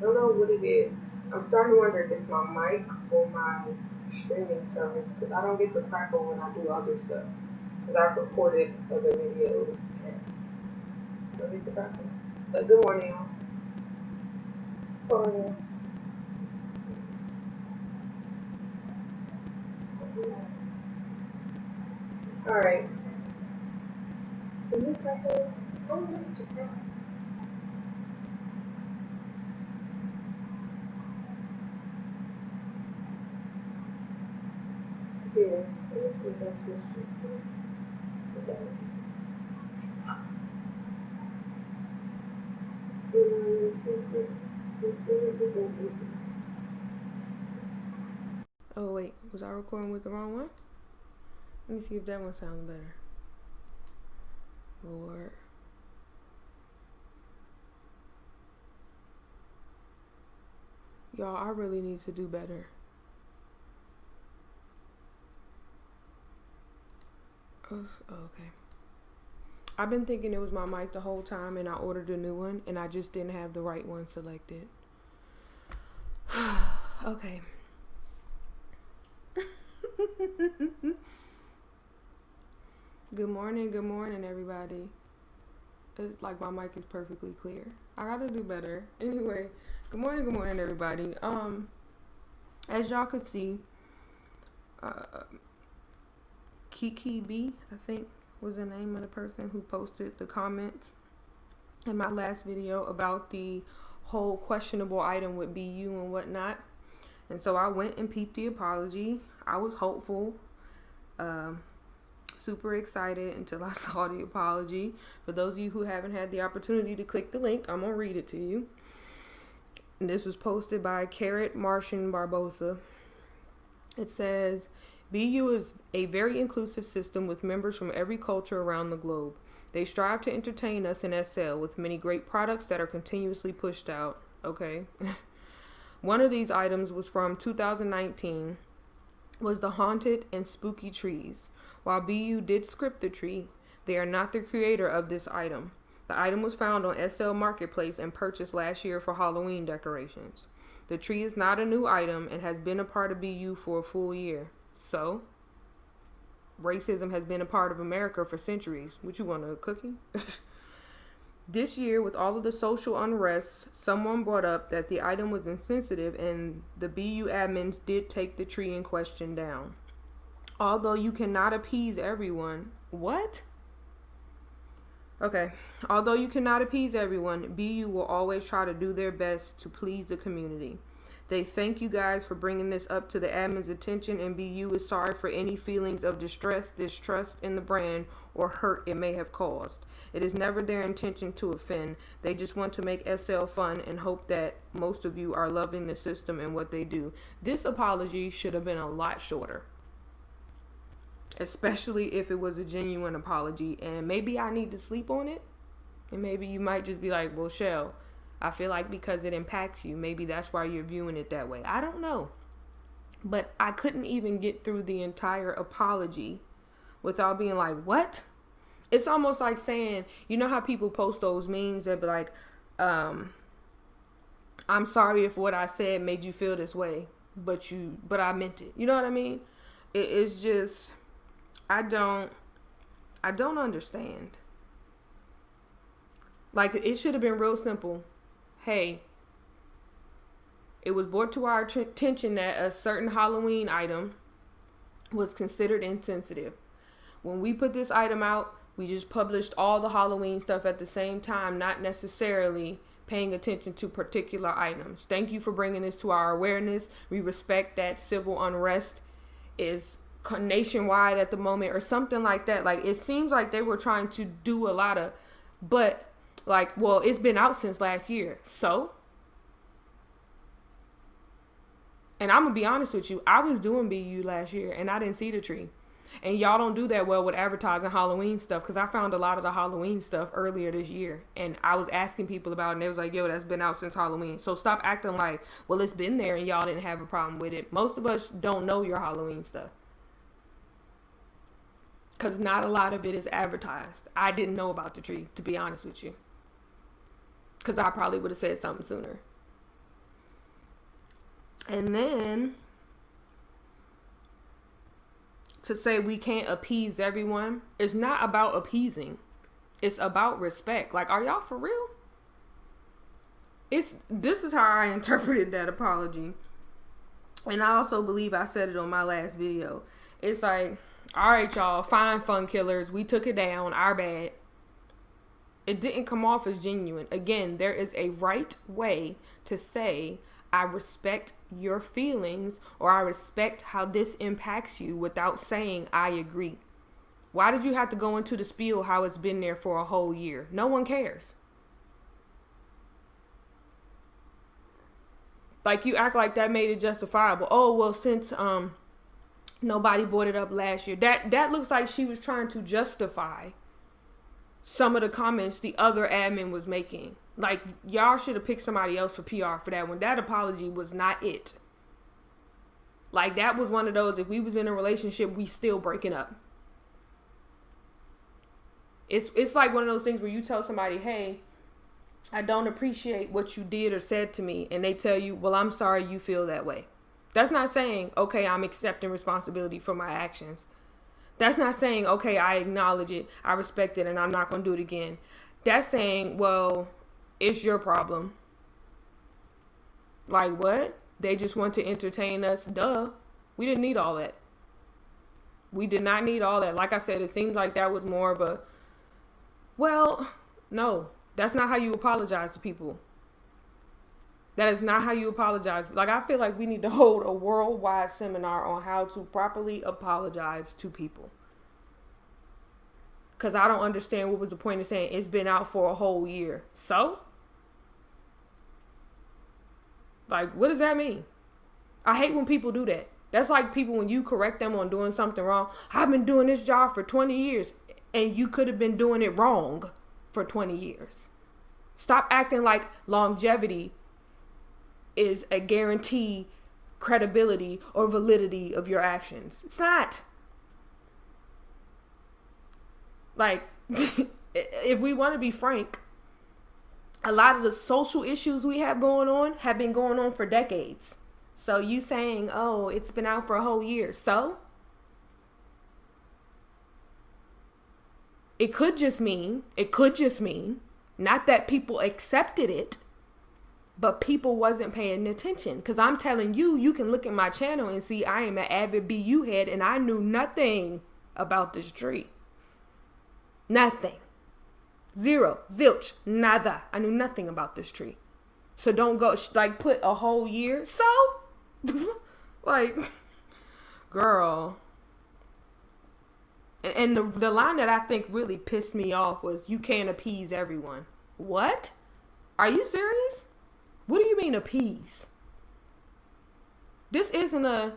don't know what it is. I'm starting to wonder if it's my mic or my streaming service because I don't get the crackle when I do other stuff. Because I've recorded other videos and I don't get the crackle. But good morning, y'all. Oh, yeah. Alright. Is it crackle? Oh, no, it's a crackle. Yeah. That's history. Oh wait, was I recording with the wrong one? Let me see if that one sounds better. Lord. Y'all, I really need to do better. Oh, okay. I've been thinking it was my mic the whole time and I ordered a new one and I just didn't have the right one selected. Okay. Good morning, everybody. It's like my mic is perfectly clear. I gotta do better. Anyway, good morning, everybody. As y'all could see, kikib, I think, was the name of the person who posted the comments in my last video about the whole questionable item with Beyou and whatnot. And so I went and peeped the apology. I was hopeful, super excited until I saw the apology. For those of you who haven't had the opportunity to click the link, I'm gonna read it to you. And this was posted by Carrot Martian Barbosa. It says, BU is a very inclusive system with members from every culture around the globe. They strive to entertain us in SL with many great products that are continuously pushed out. Okay. One of these items was from 2019, was the haunted and spooky trees. While BU did script the tree, they are not the creator of this item. The item was found on SL Marketplace and purchased last year for Halloween decorations. The tree is not a new item and has been a part of BU for a full year. So, racism has been a part of America for centuries. What, you want, a cookie? This year, with all of the social unrest, someone brought up that the item was insensitive and the BU admins did take the tree in question down. Although you cannot appease everyone. What? Okay. Although you cannot appease everyone, BU will always try to do their best to please the community. They thank you guys for bringing this up to the admin's attention, and BU is sorry for any feelings of distress, distrust in the brand, or hurt it may have caused. It is never their intention to offend. They just want to make SL fun and hope that most of you are loving the system and what they do. This apology should have been a lot shorter, especially if it was a genuine apology. And maybe I need to sleep on it, and maybe you might just be like, well, Shell, I feel like because it impacts you, maybe that's why you're viewing it that way. I don't know. But I couldn't even get through the entire apology without being like, what? It's almost like saying, you know how people post those memes that be like, I'm sorry if what I said made you feel this way, but I meant it. You know what I mean? It's just, I don't understand. Like, it should have been real simple. Hey, it was brought to our attention that a certain Halloween item was considered insensitive. When we put this item out, we just published all the Halloween stuff at the same time, not necessarily paying attention to particular items. Thank you for bringing this to our awareness. We respect that civil unrest is nationwide at the moment, or something like that. Like, it seems like they were trying to do a lot of, but like, well, it's been out since last year. So, and I'm gonna be honest with you, I was doing BU last year and I didn't see the tree. And y'all don't do that well with advertising Halloween stuff, because I found a lot of the Halloween stuff earlier this year. And I was asking people about it, and they was like, yo, that's been out since Halloween. So stop acting like, well, it's been there and y'all didn't have a problem with it. Most of us don't know your Halloween stuff, because not a lot of it is advertised. I didn't know about the tree, to be honest with you, because I probably would have said something sooner. And then to say we can't appease everyone, it's not about appeasing. It's about respect. Like, are y'all for real? This is how I interpreted that apology. And I also believe I said it on my last video. It's like, all right, y'all, fine, fun killers. We took it down. Our bad. It didn't come off as genuine. Again, there is a right way to say, I respect your feelings, or I respect how this impacts you, without saying I agree. Why did you have to go into the spiel how it's been there for a whole year? No one cares. Like, you act like that made it justifiable. Oh, well, since nobody brought it up last year. That looks like she was trying to justify some of the comments the other admin was making. Like, y'all should have picked somebody else for PR for that one. That apology was not it. Like, that was one of those, if we was in a relationship, we still breaking up. It's like one of those things where you tell somebody, hey, I don't appreciate what you did or said to me. And they tell you, well, I'm sorry you feel that way. That's not saying, okay, I'm accepting responsibility for my actions. That's not saying, okay, I acknowledge it, I respect it, and I'm not going to do it again. That's saying, well, it's your problem. Like, what? They just want to entertain us? Duh. We didn't need all that. We did not need all that. Like I said, it seems like that was more of a, well, no, that's not how you apologize to people. That is not how you apologize. Like, I feel like we need to hold a worldwide seminar on how to properly apologize to people. Because I don't understand what was the point of saying it's been out for a whole year. So? Like, what does that mean? I hate when people do that. That's like people when you correct them on doing something wrong. I've been doing this job for 20 years. And you could have been doing it wrong for 20 years. Stop acting like longevity is a guarantee credibility or validity of your actions. It's not. Like, if we want to be frank, a lot of the social issues we have going on have been going on for decades. So you saying, oh, it's been out for a whole year. So it could just mean, not that people accepted it, but people wasn't paying attention. Because I'm telling you, you can look at my channel and see I am an avid Beyou head, and I knew nothing about this tree. Nothing. Zero. Zilch. Nada. I knew nothing about this tree. So don't go, like, put a whole year. So? Like, girl. And the line that I think really pissed me off was, you can't appease everyone. What? Are you serious? What do you mean appease? This isn't a,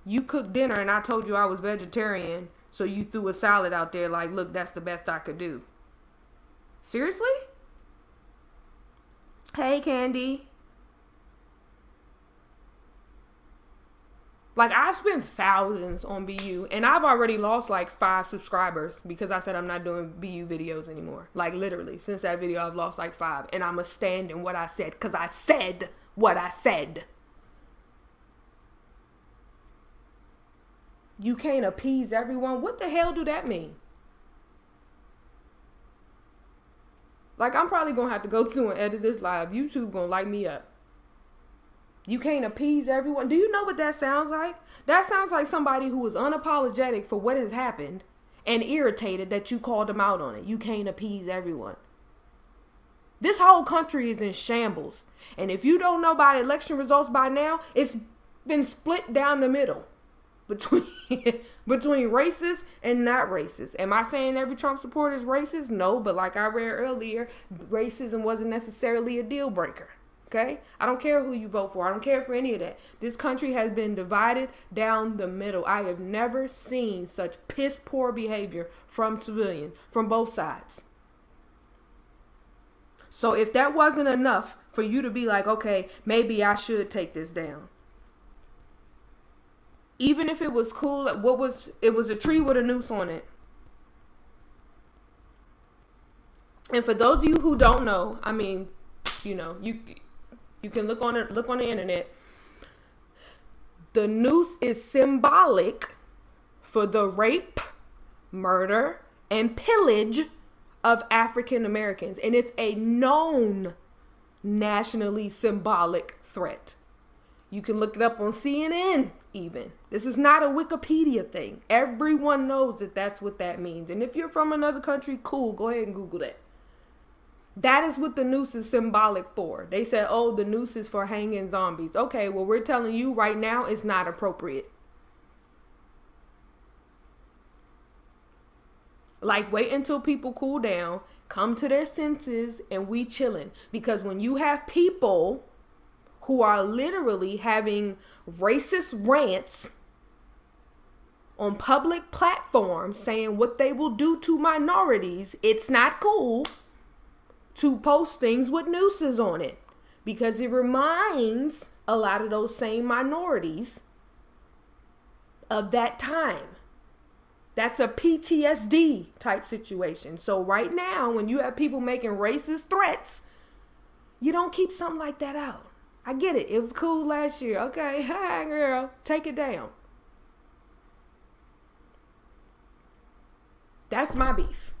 you cooked dinner and I told you I was vegetarian, so you threw a salad out there like, look, that's the best I could do. Seriously? Hey, Candy. Like, I spent thousands on Beyou, and I've already lost like 5 subscribers because I said I'm not doing Beyou videos anymore. Like, literally, since that video, I've lost like 5, and I'm going to stand in what I said because I said what I said. You can't appease everyone. What the hell do that mean? Like, I'm probably going to have to go through and edit this live. YouTube going to light me up. You can't appease everyone. Do you know what that sounds like? That sounds like somebody who is unapologetic for what has happened and irritated that you called them out on it. You can't appease everyone. This whole country is in shambles. And if you don't know about election results by now, it's been split down the middle between racist and not racist. Am I saying every Trump supporter is racist? No, but like I read earlier, racism wasn't necessarily a deal breaker. Okay? I don't care who you vote for. I don't care for any of that. This country has been divided down the middle. I have never seen such piss poor behavior from civilians, from both sides. So if that wasn't enough for you to be like, okay, maybe I should take this down. Even if it was cool, it was a tree with a noose on it. And for those of you who don't know, I mean, you know, you can look on the internet. The noose is symbolic for the rape, murder, and pillage of African Americans. And it's a known nationally symbolic threat. You can look it up on CNN even. This is not a Wikipedia thing. Everyone knows that that's what that means. And if you're from another country, cool, go ahead and Google that. That is what the noose is symbolic for. They said, oh, the noose is for hanging zombies. Okay, well, we're telling you right now it's not appropriate. Like, wait until people cool down, come to their senses, and we chilling. Because when you have people who are literally having racist rants on public platforms saying what they will do to minorities, it's not cool to post things with nooses on it, because it reminds a lot of those same minorities of that time. That's a PTSD type situation. So right now, when you have people making racist threats, you don't keep something like that out. I get it. It was cool last year. Okay, hi girl, take it down. That's my beef.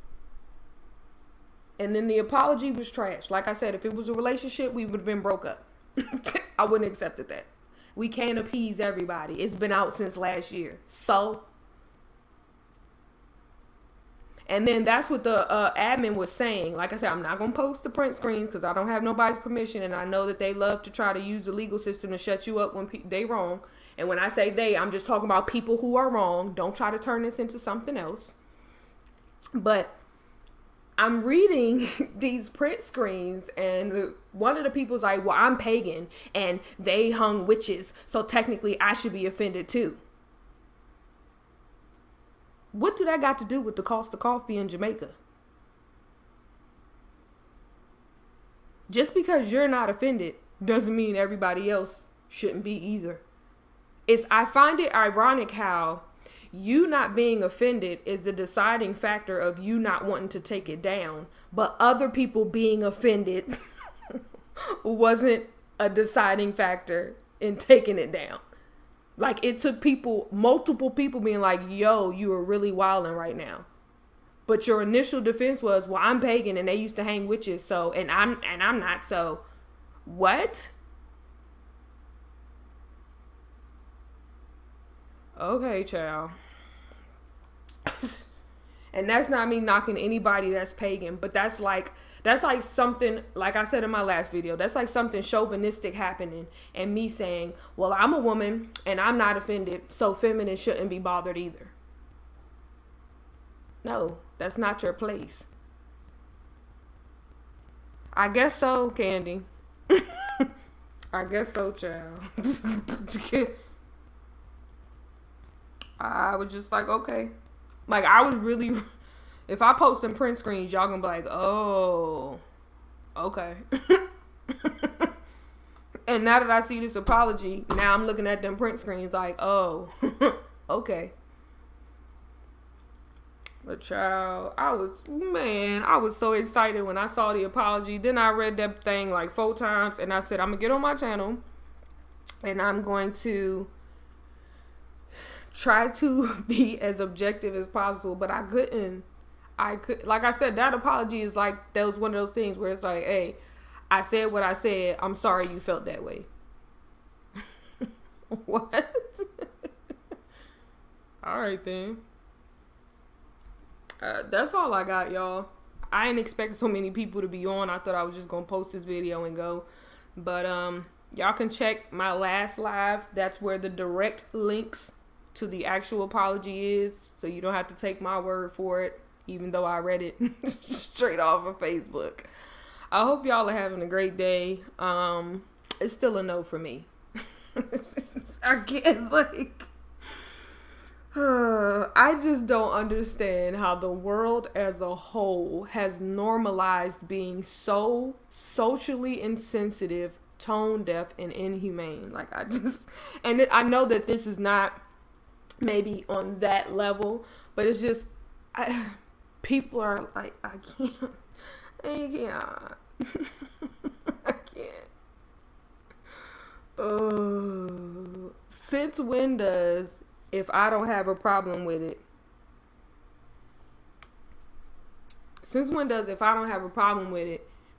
And then the apology was trash. Like I said, if it was a relationship, we would have been broke up. I wouldn't have accepted that. We can't appease everybody. It's been out since last year. So, and then that's what the admin was saying. Like I said, I'm not going to post the print screens because I don't have nobody's permission. And I know that they love to try to use the legal system to shut you up when they wrong. And when I say they, I'm just talking about people who are wrong. Don't try to turn this into something else. But I'm reading these print screens, and one of the people's like, well, I'm pagan and they hung witches, so technically I should be offended too. What do that got to do with the cost of coffee in Jamaica? Just because you're not offended doesn't mean everybody else shouldn't be either. I find it ironic how you not being offended is the deciding factor of you not wanting to take it down, but other people being offended wasn't a deciding factor in taking it down. Like, it took multiple people being like, yo, you are really wilding right now. But your initial defense was, well, I'm pagan and they used to hang witches, so, and I'm not, so what? Okay, child. And that's not me knocking anybody that's pagan, but that's like something, like I said in my last video, that's like something chauvinistic happening and me saying, well, I'm a woman and I'm not offended, so feminists shouldn't be bothered either. No, that's not your place. I guess so, Candy. I guess so, child. I was just like, okay. Like, I was really, if I post in print screens, y'all gonna be like, oh, okay. And now that I see this apology, now I'm looking at them print screens like, oh, okay. But child, I was so excited when I saw the apology. Then I read that thing like 4 times and I said, I'm gonna get on my channel and I'm going to try to be as objective as possible, but I couldn't. Like I said, that apology is like, that was one of those things where it's like, hey, I said what I said. I'm sorry you felt that way. What? All right, then. That's all I got, y'all. I didn't expect so many people to be on. I thought I was just going to post this video and go. But y'all can check my last live. That's where the direct links to the actual apology is, so you don't have to take my word for it, even though I read it straight off of Facebook. I hope y'all are having a great day. It's still a no for me. I can't, like, I just don't understand how the world as a whole has normalized being so socially insensitive, tone deaf, and inhumane. Like, I know that this is not maybe on that level, but it's just, people are like, I can't. I can't. Oh, Since when does, if I don't have a problem with it,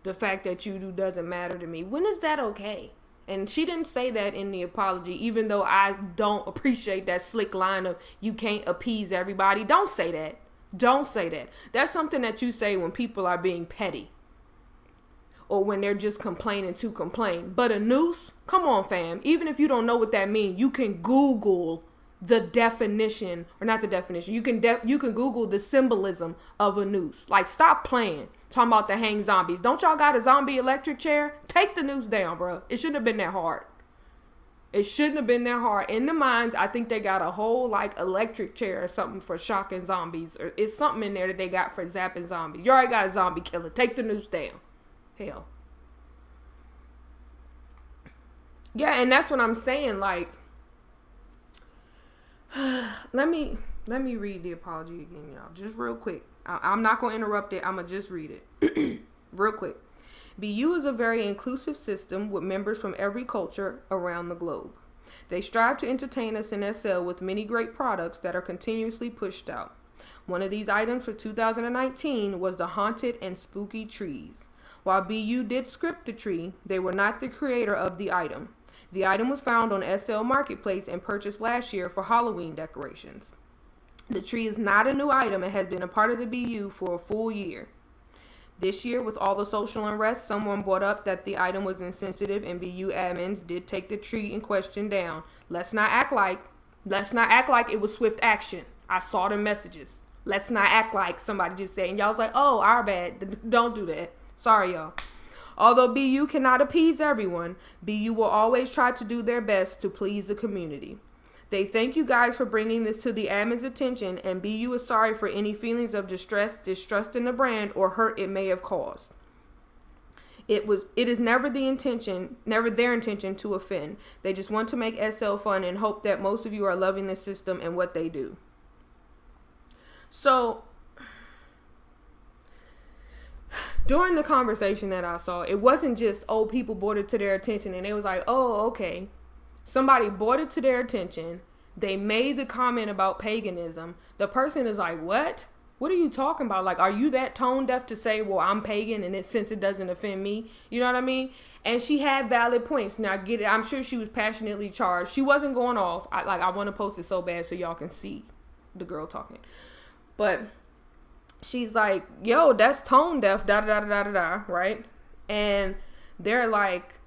the fact that you do doesn't matter to me? When is that okay? And she didn't say that in the apology, even though I don't appreciate that slick line of you can't appease everybody. Don't say that. Don't say that. That's something that you say when people are being petty or when they're just complaining to complain. But a noose, come on, fam. Even if you don't know what that means, you can Google the definition, or not the definition. You can Google the symbolism of a noose. Like, stop playing. Talking about to hang zombies. Don't y'all got a zombie electric chair? Take the noose down, bro. It shouldn't have been that hard. It shouldn't have been that hard. In the mines, I think they got a whole like electric chair or something for shocking zombies. Or it's something in there that they got for zapping zombies. You already got a zombie killer. Take the noose down. Hell. Yeah, and that's what I'm saying. Like, let me read the apology again, y'all. Just real quick. I'm not going to interrupt it. I'm going to just read it. Real quick. Beyou is a very inclusive system with members from every culture around the globe. They strive to entertain us in SL with many great products that are continuously pushed out. One of these items for 2019 was the haunted and spooky trees. While Beyou did script the tree, they were not the creator of the item. The item was found on SL Marketplace and purchased last year for Halloween decorations. The tree is not a new item and has been a part of the Beyou for a full year. This year, with all the social unrest, someone brought up that the item was insensitive, and Beyou admins did take the tree in question down. Let's not act like it was swift action. I saw the messages. Let's not act like somebody just saying, y'all was like, oh, our bad. Don't do that. Sorry, y'all. Although Beyou cannot appease everyone, Beyou will always try to do their best to please the community. They thank you guys for bringing this to the admin's attention, and Beyou is sorry for any feelings of distrust in the brand, or hurt it may have caused. It is never their intention to offend. They just want to make SL fun and hope that most of you are loving the system and what they do. So, during the conversation that I saw, it wasn't just, oh, people brought it to their attention and it was like, oh, okay. Somebody brought it to their attention. They made the comment about paganism. The person is like, what? What are you talking about? Like, are you that tone deaf to say, well, I'm pagan and since it doesn't offend me? You know what I mean? And she had valid points. Now, get it. I'm sure she was passionately charged. She wasn't going off. I want to post it so bad so y'all can see the girl talking. But she's like, yo, that's tone deaf, da-da-da-da-da-da, right? And they're like,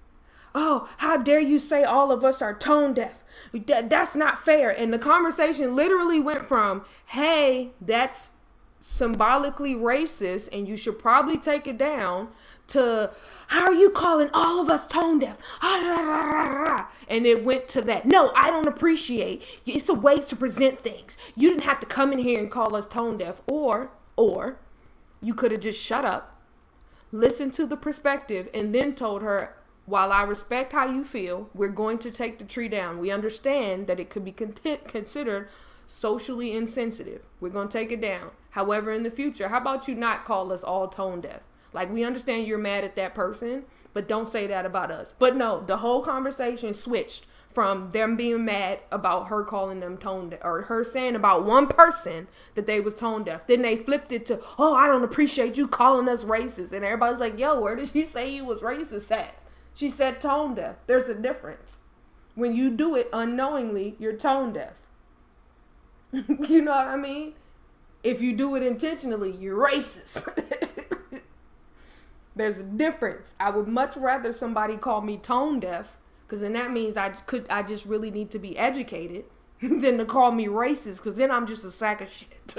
oh, how dare you say all of us are tone deaf? That's not fair. And the conversation literally went from, hey, that's symbolically racist and you should probably take it down, to, how are you calling all of us tone deaf? And it went to that. No, I don't appreciate. It's a way to present things. You didn't have to come in here and call us tone deaf. Or you could have just shut up, listened to the perspective, and then told her, while I respect how you feel, we're going to take the tree down. We understand that it could be considered socially insensitive. We're going to take it down. However, in the future, how about you not call us all tone deaf? Like, we understand you're mad at that person, but don't say that about us. But no, the whole conversation switched from them being mad about her calling them tone deaf, or her saying about one person that they was tone deaf. Then they flipped it to, oh, I don't appreciate you calling us racist. And everybody's like, yo, where did she say you was racist at? She said tone deaf. There's a difference. When you do it unknowingly, you're tone deaf. You know what I mean? If you do it intentionally, you're racist. There's a difference. I would much rather somebody call me tone deaf, because then that means I just really need to be educated, than to call me racist, because then I'm just a sack of shit.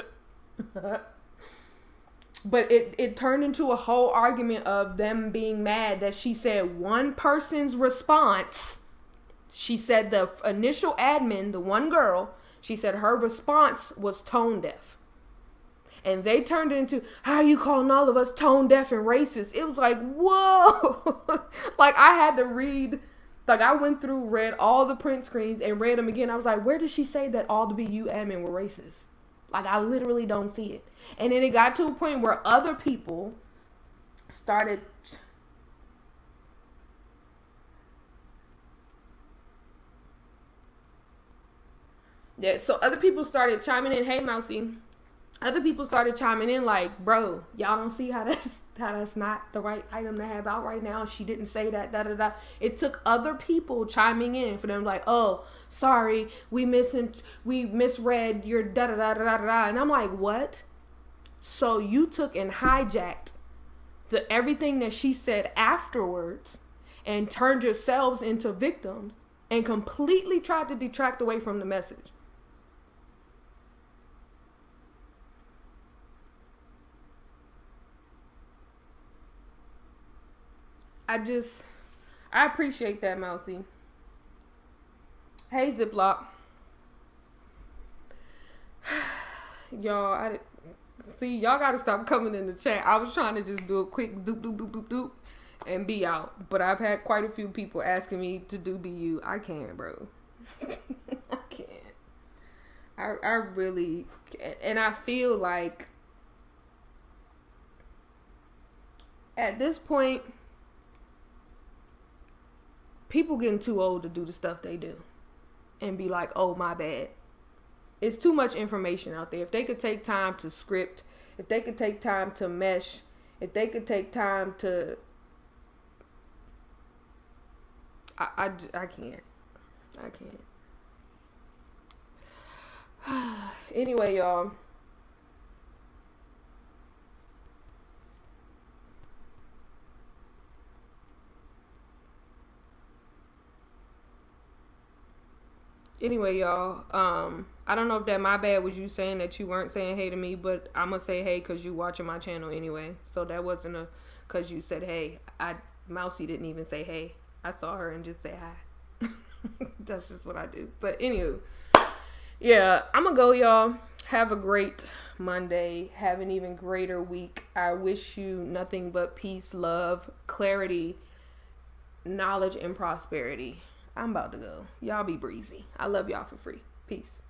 But it turned into a whole argument of them being mad that she said one person's response. She said the initial admin, the one girl, she said her response was tone deaf. And they turned it into, how are you calling all of us tone deaf and racist? It was like, whoa. Like, I had to read, like, I went through, read all the print screens and read them again. I was like, where did she say that all the BU admin were racist? Like, I literally don't see it. And then it got to a point where other people started. Yeah, so other people started chiming in, hey Mousy. Other people started chiming in like, bro, y'all don't see how that's not the right item to have out right now. She didn't say that, da da da. It took other people chiming in for them like, oh, sorry, we misread your da da da da da da. And I'm like, what? So you took and hijacked everything that she said afterwards and turned yourselves into victims and completely tried to detract away from the message. I appreciate that, Mousy. Hey, Ziploc. Y'all, y'all gotta stop coming in the chat. I was trying to just do a quick doop, doop, doop, doop, doop, and be out. But I've had quite a few people asking me to do Beyou. I can't, bro. I can't. I really can't. And I feel like at this point, people getting too old to do the stuff they do and be like, oh, my bad. It's too much information out there. If they could take time to script, if they could take time to mesh, if they could take time to... I can't. I can't. Anyway, y'all. I don't know if that my bad was you saying that you weren't saying hey to me, but I'm gonna say hey because you watching my channel anyway. So that wasn't because you said hey. Mousy didn't even say hey. I saw her and just say hi. That's just what I do. But anywho, yeah, I'm gonna go, y'all. Have a great Monday. Have an even greater week. I wish you nothing but peace, love, clarity, knowledge, and prosperity. I'm about to go. Y'all be breezy. I love y'all for free. Peace.